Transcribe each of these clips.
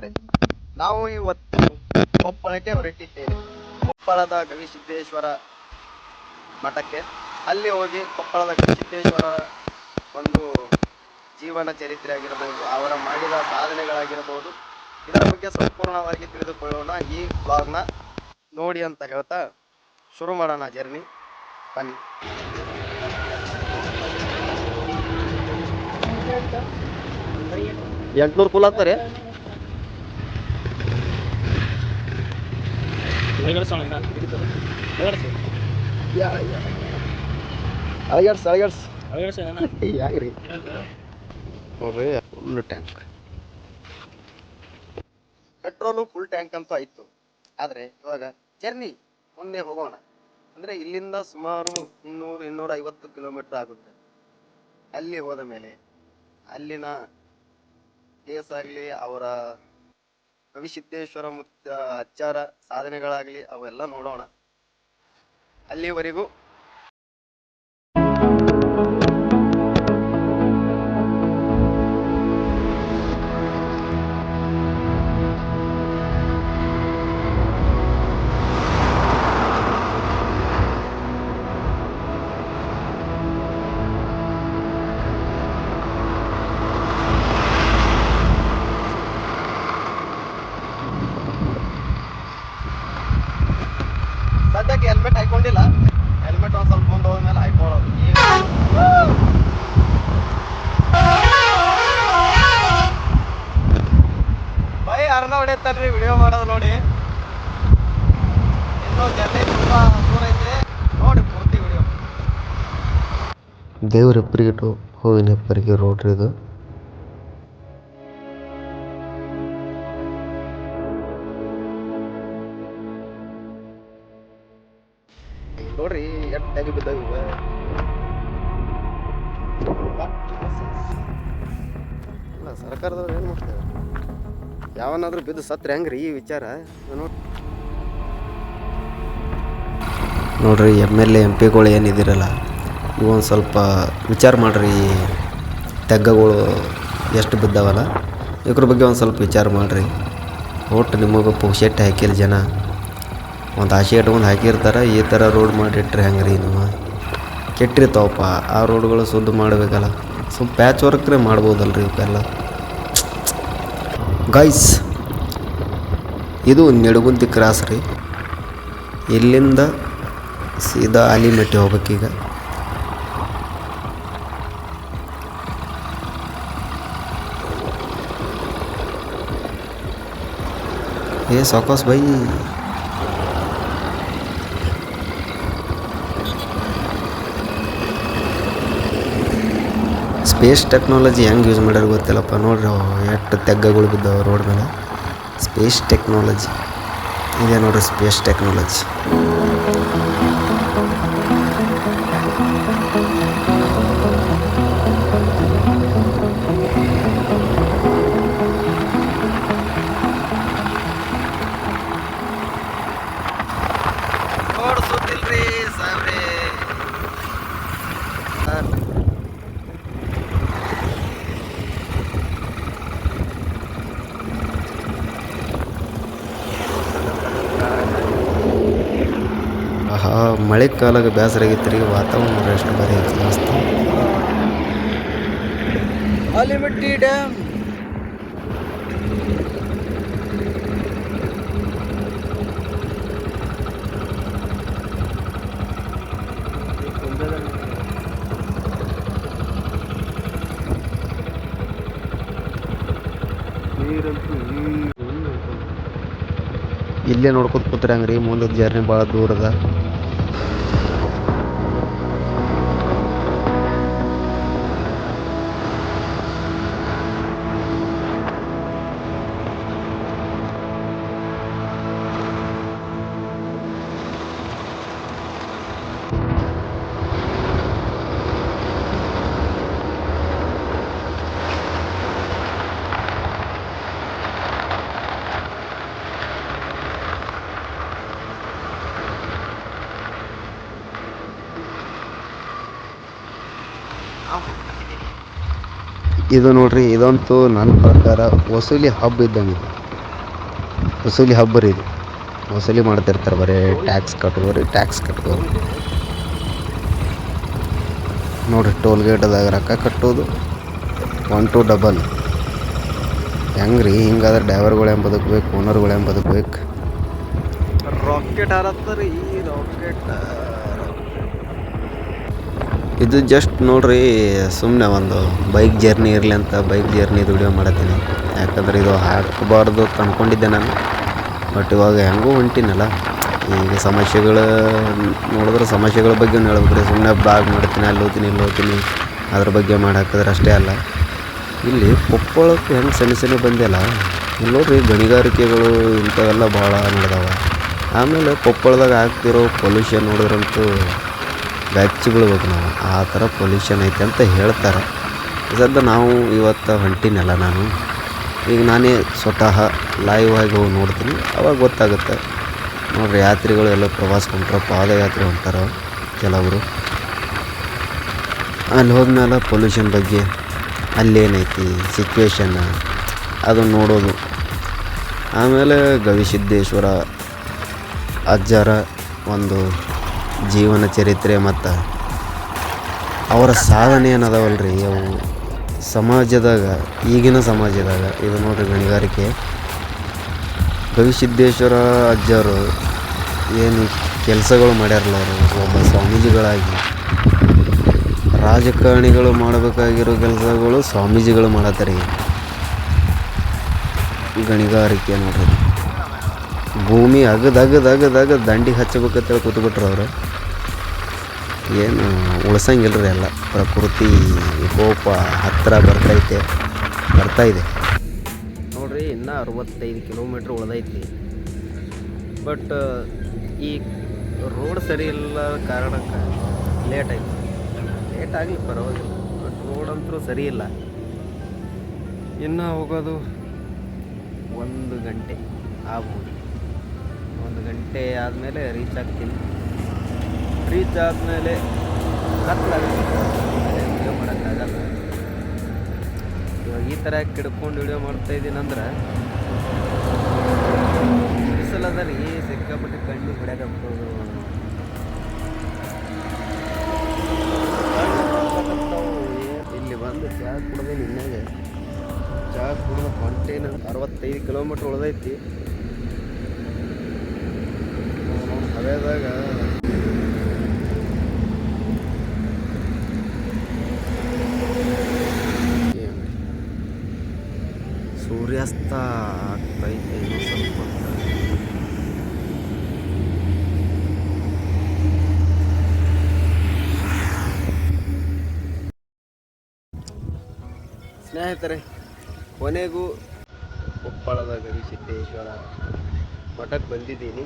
ಸ್ನೇಹಿತರೆ, ನಾವು ಇವತ್ತು ಕೊಪ್ಪಳಕ್ಕೆ ಹೊರಟಿದ್ದೇವೆ. ಕೊಪ್ಪಳದ ಗವಿಸಿದ್ದೇಶ್ವರ ಮಠಕ್ಕೆ. ಅಲ್ಲಿ ಹೋಗಿ ಕೊಪ್ಪಳದ ಗವಿಸಿದ್ದೇಶ್ವರ ಒಂದು ಜೀವನ ಚರಿತ್ರೆ ಆಗಿರಬಹುದು, ಅವರ ಮಾಡಿದ ಸಾಧನೆಗಳಾಗಿರಬಹುದು, ಇದರ ಬಗ್ಗೆ ಸಂಪೂರ್ಣವಾಗಿ ತಿಳಿದುಕೊಳ್ಳೋಣ. ಈ ಬ್ಲಾಗ್ನ ನೋಡಿ ಅಂತ ಹೇಳ್ತಾ ಶುರು ಮಾಡೋಣ ಜರ್ನಿ. ಬನ್ನಿ. ಎಂಟ್ನೂರು ಕುಲ ಆಗ್ತಾರೆ. Full tank petrol, full tank ಅಂತೂ ಆಯ್ತು. ಆದ್ರೆ ಇವಾಗ ಜರ್ನಿ ಮುಂದೆ ಹೋಗೋಣ. ಅಂದ್ರೆ ಇಲ್ಲಿಂದ ಸುಮಾರು 200-250 ಕಿಲೋಮೀಟರ್ ಆಗುತ್ತೆ. ಅಲ್ಲಿ ಹೋದ ಮೇಲೆ ಅಲ್ಲಿನ ಕೇಸ್ ಆಗ್ಲಿ, ಅವರ ಗವಿಸಿದ್ದೇಶ್ವರ ಅಚ್ಚಾರ ಸಾಧನೆಗಳಾಗ್ಲಿ ಅವೆಲ್ಲ ನೋಡೋಣ. ಅಲ್ಲಿವರೆಗೂ ಸದ್ಯಕ್ಕೆ ಹೆಲ್ಮೆಟ್ ಹಾಕೊಂಡಿಲ್ಲ. ಹೆಲ್ಮೆಟ್ ಒಂದ್ ಸ್ವಲ್ಪ ಮುಂದೆ ಹೋದ್ಮೇಲೆ ಹಾಕೊಳ್ಳೋದು. ಬೈ ಅರ್ಧ ಹೊಡೆಯತ್ತಲ್ರಿ ವಿಡಿಯೋ ಮಾಡೋದು ನೋಡಿ. ಇನ್ನೂ ಜರ್ನಿ ತುಂಬಾ ದೂರ ಐತೆ, ನೋಡಿ ಪೂರ್ತಿ ವಿಡಿಯೋ. ದೇವರೆಪ್ಪರಿಗೆ ಟು ಹೂವಿನೆಪ್ಪರಿಗೆ ರೋಡ್ ಇದು. ನೋಡ್ರಿ ಎಷ್ಟು ತೆಗಿ ಬಿದ್ದಾವ ಇವ. ಇಲ್ಲ ಸರ್ಕಾರದವ್ರು ಏನು ಮಾಡ್ತಾರೆ? ಯಾವನಾದ್ರೂ ಬಿದ್ದು ಸತ್ರ ಹೆಂಗ್ರಿ ಈ ವಿಚಾರ? ನೋಡ್ರಿ MLA MP ಗಳು ಏನಿದಿರಲ್ಲ, ಇವೊಂದು ಸ್ವಲ್ಪ ವಿಚಾರ ಮಾಡ್ರಿ. ತೆಗ್ಗಗಳು ಎಷ್ಟು ಬಿದ್ದಾವಲ್ಲ, ಇದ್ರ ಬಗ್ಗೆ ಒಂದು ಸ್ವಲ್ಪ ವಿಚಾರ ಮಾಡಿರಿ. ಒಟ್ಟು ನಿಮಗೆ ಪುಕ್ಷೆಟ್ಟು ಹಾಕಿಲ್ಲ ಜನ, ಒಂದು ಆಸೆ ಇಟ್ಕೊಂಡು ಹಾಕಿರ್ತಾರೆ. ಈ ಥರ ರೋಡ್ ಮಾಡಿಟ್ರೆ ಹೆಂಗೆ ರೀ ನೀವು? ಕೆಟ್ಟಿರ್ತಾವಪ್ಪ ಆ ರೋಡ್ಗಳು, ಶುದ್ಧ ಮಾಡಬೇಕಲ್ಲ. ಸ್ವಲ್ಪ ಪ್ಯಾಚ್ ವರ್ಕ್ರೆ ಮಾಡ್ಬೋದಲ್ರಿ ಇವಕ್ಕೆಲ್ಲ. ಗೈಸ್, ಇದು ನಿಡಗುಂದಿ ಕ್ರಾಸ್ ರೀ. ಇಲ್ಲಿಂದ ಸೀದಾ ಆಲಿಮೆಟ್ಟಿ ಹೋಗ್ಬೇಕೀಗ. ಸಾಕೋಸ್ ಬೈ. ಸ್ಪೇಸ್ ಟೆಕ್ನಾಲಜಿ ಹೆಂಗೆ ಯೂಸ್ ಮಾಡ್ಯಾರ ಗೊತ್ತಿಲ್ಲಪ್ಪ. ನೋಡ್ರಿ ಎಷ್ಟು ತೆಗ್ಗಗಳು ಬಿದ್ದಾವೆ ರೋಡ್ ಮೇಲೆ. ಸ್ಪೇಸ್ ಟೆಕ್ನಾಲಜಿ ಇದೆ ನೋಡ್ರಿ, ಸ್ಪೇಸ್ ಟೆಕ್ನಾಲಜಿ. ಓಡಿಸುತ್ತಿಲ್ರಿ ಸಾವ್ರೆ. ಮಳೆ ಕಾಲಾಗ ಬೇಸರ ಆಗೈತೆ ರೀ. ವಾತಾವರಣ ಎಷ್ಟು ಬರೀ ಐತಿ ಮಸ್ತ್. ಆಲಿಮಟ್ಟಿ ಡ್ಯಾಮ್. ಇಲ್ಲೇ ನೋಡ್ಕೊತ ಕೂತ್ರಂಗ್ರಿ. ಮುಂದೆ ಜರ್ನಿ ಭಾಳ ದೂರ ಅದ. ಇದು ನೋಡ್ರಿ, ಇದಂತೂ ನನ್ನ ಪ್ರಕಾರ ವಸೂಲಿ ಹಬ್ ಇದ್ದಂಗೆ. ವಸೂಲಿ ಹಬ್ಬ ರೀ ಇದು. ವಸೂಲಿ ಮಾಡ್ತಿರ್ತಾರೆ, ಬರೀ ಟ್ಯಾಕ್ಸ್ ಕಟ್ಟೋರು ನೋಡಿರಿ. ಟೋಲ್ ಗೇಟ್ದಾಗ ರೊಕ್ಕ ಕಟ್ಟೋದು 1 to 2 ಹೆಂಗೆ ರೀ? ಹಿಂಗಾದ್ರೆ ಡ್ರೈವರ್ಗಳು ಹೆಂಗೆ ಬದುಕಬೇಕು, ಓನರ್ಗಳು ಹೆಂಗೆ ಬದುಕಬೇಕು? ರಾಕೆಟ್ ಹಾರತ್ತರಿ ರಾಕೆಟ್. ಇದು ಜಸ್ಟ್ ನೋಡ್ರಿ, ಸುಮ್ಮನೆ ಒಂದು ಬೈಕ್ ಜರ್ನಿ ಇರಲಿ ಅಂತ ಬೈಕ್ ಜರ್ನಿದು ವಿಡಿಯೋ ಮಾಡತ್ತೀನಿ. ಯಾಕಂದ್ರೆ ಇದು ಹಾಕಬಾರ್ದು ಅಂದ್ಕೊಂಡಿದ್ದೆ ನಾನು, ಬಟ್ ಇವಾಗ ಹೆಂಗೂ ಹೊಂಟಿನಲ್ಲ. ಈಗ ಸಮಸ್ಯೆಗಳು ನೋಡಿದ್ರೆ ಸಮಸ್ಯೆಗಳ ಬಗ್ಗೆ ಹೇಳ್ಬೇಕ್ರಿ. ಸುಮ್ಮನೆ ಬ್ಲಾಗ್ ಮಾಡ್ತೀನಿ, ಅಲ್ಲಿ ಹೋಗ್ತೀನಿ ಅದ್ರ ಬಗ್ಗೆ ಮಾಡಾಕಿದ್ರೆ ಅಷ್ಟೇ ಅಲ್ಲ. ಇಲ್ಲಿ ಕೊಪ್ಪಳಕ್ಕೆ ಹೆಂಗೆ ಸಣ್ಣ ಬಂದಿಲ್ಲ, ಇಲ್ಲಿ ನೋಡ್ರಿ ಗಣಿಗಾರಿಕೆಗಳು ಇಂಥವೆಲ್ಲ ಭಾಳ ನಡೆದಾವ. ಆಮೇಲೆ ಕೊಪ್ಪಳದಾಗ ಆಗ್ತಿರೋ ಪೊಲ್ಯೂಷನ್ ನೋಡಿದ್ರಂತೂ ಬೆಚ್ಚಿ ಬೀಳ್ಬೇಕು ನಾವು, ಆ ಥರ ಪೊಲ್ಯೂಷನ್ ಐತೆ ಅಂತ ಹೇಳ್ತಾರೆ. ಸದ್ಯ ನಾವು ಇವತ್ತು ಹೊಂಟಿನಲ್ಲ ನಾನು, ಈಗ ನಾನೇ ಸ್ವತಃ ಲೈವ್ ಆಗಿ ಹೋಗಿ ನೋಡ್ತೀನಿ, ಅವಾಗ ಗೊತ್ತಾಗುತ್ತೆ. ನೋಡ್ರಿ ಯಾತ್ರಿಗಳು ಎಲ್ಲ ಪ್ರವಾಸ ಹೊಂಟ್ರ, ಪಾದಯಾತ್ರೆ ಹೊಂಟಾರ ಕೆಲವರು. ಅಲ್ಲಿ ಹೋದ್ಮೇಲೆ ಪೊಲ್ಯೂಷನ್ ಬಗ್ಗೆ ಅಲ್ಲೇನೈತಿ ಸಿಚುವೇಶನ್ ಅದನ್ನು ನೋಡೋದು. ಆಮೇಲೆ ಗವಿಸಿದ್ದೇಶ್ವರ ಅಜ್ಜರ ಒಂದು ಜೀವನ ಚರಿತ್ರೆ ಮತ್ತು ಅವರ ಸಾಧನೆ ಏನದಾವಲ್ರಿ, ಅವು ಸಮಾಜದಾಗ, ಈಗಿನ ಸಮಾಜದಾಗ. ಇದು ನೋಡ್ರಿ ಗಣಿಗಾರಿಕೆ. ಗವಿಸಿದ್ದೇಶ್ವರ ಅಜ್ಜರು ಏನು ಕೆಲಸಗಳು ಮಾಡ್ಯಾರಲ್ಲ, ಅವರು ಒಬ್ಬ ಸ್ವಾಮೀಜಿಗಳಾಗಿ ರಾಜಕಾರಣಿಗಳು ಮಾಡಬೇಕಾಗಿರೋ ಕೆಲಸಗಳು ಸ್ವಾಮೀಜಿಗಳು ಮಾಡತ್ತಾರೆ. ಗಣಿಗಾರಿಕೆ ನೋಡ್ರಿ, ಭೂಮಿ ಅಗದ ದಂಡಿಗೆ ಹಚ್ಚಬೇಕಂತೇಳಿ ಕೂತ್ಬಿಟ್ರು ಅವರು. ಏನು ಉಳ್ಸಂಗಿಲ್ರಿ, ಎಲ್ಲ ಪ್ರಕೃತಿ ವಿಕೋಪ ಹತ್ತಿರ ಬರ್ತಾ ಇದೆ ನೋಡ್ರಿ. ಇನ್ನೂ 65 ಕಿಲೋಮೀಟ್ರ್ ಉಳ್ದೈತಿ. ಬಟ್ ಈ ರೋಡ್ ಸರಿ ಇಲ್ಲ ಕಾರಣಕ್ಕೆ ಲೇಟ್ ಆಗಲಿ ಪರವಾಗಿಲ್ಲ, ಬಟ್ ರೋಡ್ ಅಂತೂ ಸರಿ ಇಲ್ಲ. ಇನ್ನು ಹೋಗೋದು 1 ಗಂಟೆ ಆಗ್ಬೋದು. 1 ಗಂಟೆ ಆದಮೇಲೆ ರೀಚ್ ಆಗ್ತೀನಿ. ರೀಚ್ ಆದಮೇಲೆ ಕತ್ಲಾಗುತ್ತೆ, ವಿಡಿಯೋ ಮಾಡೋಕ್ಕಾಗಲ್ಲ. ಇವಾಗ ಈ ಥರ ಕಿಡ್ಕೊಂಡು ವಿಡಿಯೋ ಮಾಡ್ತಾಯಿದ್ದೀನಿ ಅಂದ್ರೆ ಬಿಸಿಲದಲ್ಲಿ ಸಿಕ್ಕಾಪಟ್ಟೆ ಕಣ್ಣು ಹೊಡ್ಯಾಕತ್ತೋದು. ಇಲ್ಲಿ ಬಂದು ಚಹಾ ಕುಡ್ದೆ, ನಿನ್ನೆಗೆ ಚಹಾ ಕುಡ್ದು ಹೊಂಟೇನು. 65 ಕಿಲೋಮೀಟ್ರ್ ಉಳ್ದೈತಿ. ಹವೇದಾಗ ಸೂರ್ಯಾಸ್ತ ಆಗ್ತೈತೆ ಇನ್ನೂ ಸ್ವಲ್ಪ ಹೊತ್ತು. ಸ್ನೇಹಿತರೆ, ಕೊನೆಗೂ ಕೊಪ್ಪಳದ ಗವಿಸಿದ್ದೇಶ್ವರ ಮಠಕ್ಕೆ ಬಂದಿದ್ದೀನಿ.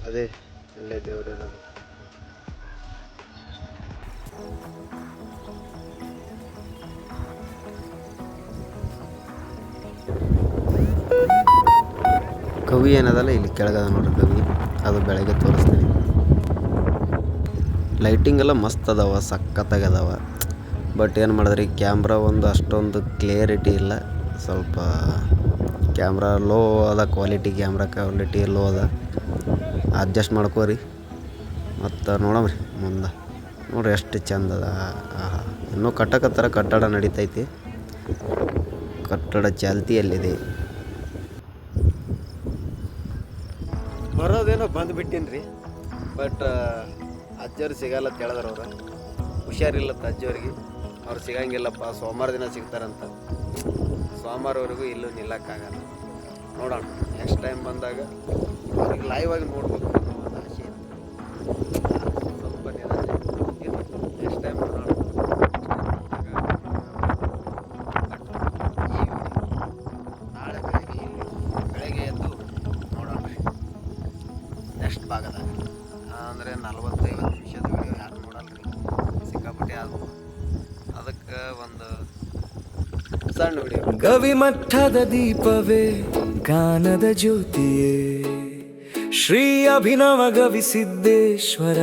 ಅದೇ ಅಲ್ಲೇ ದೇವರಿರೋದು. ಕವಿ ಏನದಲ್ಲ ಇಲ್ಲಿ ಕೆಳಗದ ನೋಡ್ರಿ ಕವಿ, ಅದು ಬೆಳಗ್ಗೆ ತೋರಿಸ್ತೀನಿ. ಲೈಟಿಂಗ್ ಎಲ್ಲ ಮಸ್ತ್ ಅದಾವ, ಸಖತ್ತಾಗದಾವ. ಬಟ್ ಏನು ಮಾಡಿದ್ರಿ, ಕ್ಯಾಮ್ರಾ ಒಂದು ಅಷ್ಟೊಂದು ಕ್ಲಿಯರಿಟಿ ಇಲ್ಲ. ಸ್ವಲ್ಪ ಕ್ಯಾಮ್ರಾ ಲೋ ಅದ, ಕ್ವಾಲಿಟಿ ಲೋ ಅದ. ಅಡ್ಜಸ್ಟ್ ಮಾಡ್ಕೋರಿ. ಮತ್ತು ನೋಡಮ್ರಿ ಮುಂದೆ. ನೋಡ್ರಿ ಎಷ್ಟು ಚಂದ ಅದ. ಇನ್ನೂ ಕಟ್ಟಕತ್ತರ, ಕಟ್ಟಡ ನಡೀತೈತಿ, ಕಟ್ಟಡ ಚಾಲ್ತಿಯಲ್ಲಿದೆ. ಬರೋದೇನೋ ಬಂದುಬಿಟ್ಟಿನಿ ರೀ. ಬಟ್ ಅಜ್ಜವ್ರು ಸಿಗಲ್ಲ ಅಂತ ಹೇಳಿದ್ರು. ಅವ್ರು ಹುಷಾರಿಲ್ಲತ್ತ ಅಜ್ಜವ್ರಿಗೆ, ಅವ್ರು ಸಿಗಂಗಿಲ್ಲಪ್ಪ, ಸೋಮವಾರ ದಿನ ಸಿಗ್ತಾರಂತ. ಸೋಮವಾರವರೆಗೂ ಇಲ್ಲೂ ನಿಲ್ಲಕ್ಕಾಗಲ್ಲ. ನೋಡೋಣ, ನೆಕ್ಸ್ಟ್ ಟೈಮ್ ಬಂದಾಗ ಅವ್ರಿಗೆ ಲೈವ್ ಆಗಿ ನೋಡ್ಬೇಕು ಅನ್ನೋದು ಆಸೆ. ಸ್ವಲ್ಪ ನಿರಾಸೆ, ನೆಕ್ಸ್ಟ್ ಟೈಮ್ ನೋಡೋಣ. ನಾಳೆ ಬೆಳಗ್ಗೆ ಎದ್ದು ನೋಡೋಣ ನೆಕ್ಸ್ಟ್ ಭಾಗದಾಗ. ಅಂದರೆ 40-50 ನಿಮಿಷದ ವಿಡಿಯೋ ಯಾರು ನೋಡಲ್ಲ ರೀ, ಸಿಕ್ಕಾಪಟ್ಟೆ ಆದ್ವು. ಅದಕ್ಕೆ ಒಂದು ಸಣ್ಣ ವಿಡಿಯೋ. ಗವಿಮಠದ ದೀಪವೇ ಗಾನದ ಜ್ಯೋತಿಯೇ ಶ್ರೀ ಅಭಿನವ ಗವಿಸಿದ್ದೇಶ್ವರ